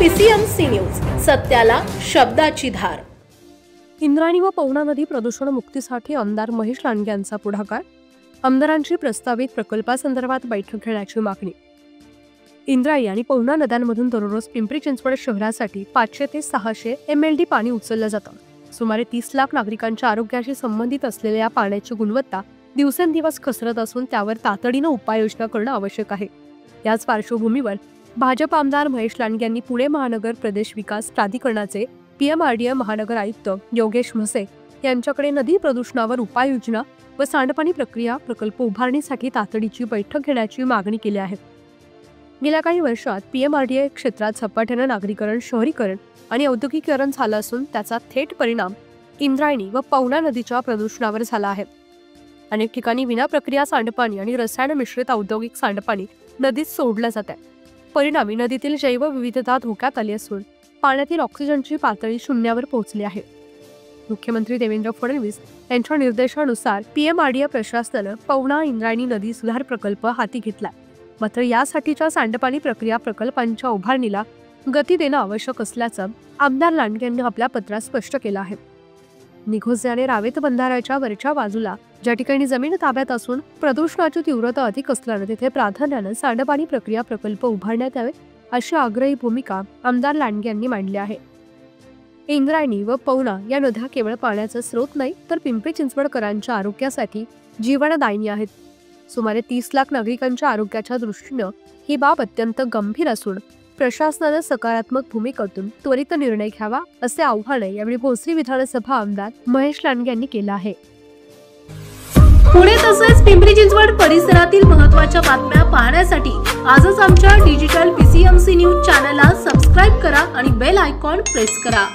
PCMC news, सत्याला शब्दाची धार। इंद्रायणी व पवना नदी प्रदूषण मुक्तीसाठी आमदार महेश लांडगे यांचा पुढाकार। आमदारांची प्रस्तावित प्रकल्पासंदर्भात बैठक घेण्याची मागणी। इंद्रायणी आणि पवना नद्यांमधून दररोज पिंपरी चिंचवड शहरासाठी 500 ते 600 MLD पाणी उचललं जातं। सुमारे 30 लाख नागरिकांच्या आरोग्याशी संबंधित असलेल्या या पाण्याची गुणवत्ता दिवसेंदिवस घसरत असून त्यावर तातडीने उपाययोजना करणं आवश्यक आहे। याच पार्श्वभूमीवर भाजप आमदार महेश लांडगे यांनी पुणे महानगर प्रदेश विकास प्राधिकरणाचे PMRDA महानगर आयुक्त योगेश म्हसे यांच्याकडे नदी प्रदूषणावर उपाययोजना व सांडपाणी प्रक्रिया प्रकल्प उभारणीसाठी तातडीची बैठक घेण्याची मागणी केली आहे। गेल्या काही वर्षात PMRDA क्षेत्रात झपाट्याने नागरीकरण, शहरीकरण आणि औद्योगिकीकरण झालं असून त्याचा थेट परिणाम इंद्रायणी व पवना नदीच्या प्रदूषणावर झाला आहे। अनेक ठिकाणी विना प्रक्रिया सांडपाणी आणि रसायन मिश्रित औद्योगिक सांडपाणी नदीत सोडलं जात आहे। परिणामी नदीतील जैवविविधता धोक्यात आली असून पाण्यातील ऑक्सिजनची पातळी शून्यावर पोहोचली आहे। मुख्यमंत्री देवेंद्र फडणवीस यांच्या निर्देशानुसार PMRDA प्रशासनानं पवना इंद्रायणी नदी सुधार प्रकल्प हाती घेतला। मात्र यासाठीच्या सांडपाणी प्रक्रिया प्रकल्पांच्या उभारणीला गती देणं आवश्यक असल्याचं आमदार लांडगे यांनी आपल्या पत्रात स्पष्ट केलं आहे। निघोज आणि रावेत बंधाऱ्याच्या वरच्या बाजूला ज्या ठिकाणी जमीन ताब्यात असून प्रदूषणाची तीव्रता अधिक असल्याने तिथे प्राधान्यानं सांडपाणी प्रक्रिया प्रकल्प उभारण्यात यावे अशी आग्रही भूमिका आमदार लांडगे यांनी मांडली आहे। इंद्रायणी व पवना या नद्या केवळ पाण्याचा स्रोत नाही तर पिंपरी चिंचवडकरांच्या आरोग्यासाठी जीवनदायिनी आहेत। सुमारे 30 लाख नागरिकांच्या आरोग्याच्या दृष्टीनं ही बाब अत्यंत गंभीर असून प्रशासनानं सकारात्मक भूमिकेतून त्वरित निर्णय घ्यावा असे आव्हान यावेळी भोसरी विधानसभा आमदार महेश लांडगे यांनी केलं आहे। पुणे तसेच पिंपरी चिंचवड परिसरातील महत्त्वाच्या बातम्या पाहण्यासाठी आजच आमच्या डिजिटल PCMC न्यूज चॅनलला सबस्क्राइब करा आणि बेल आयकॉन प्रेस करा।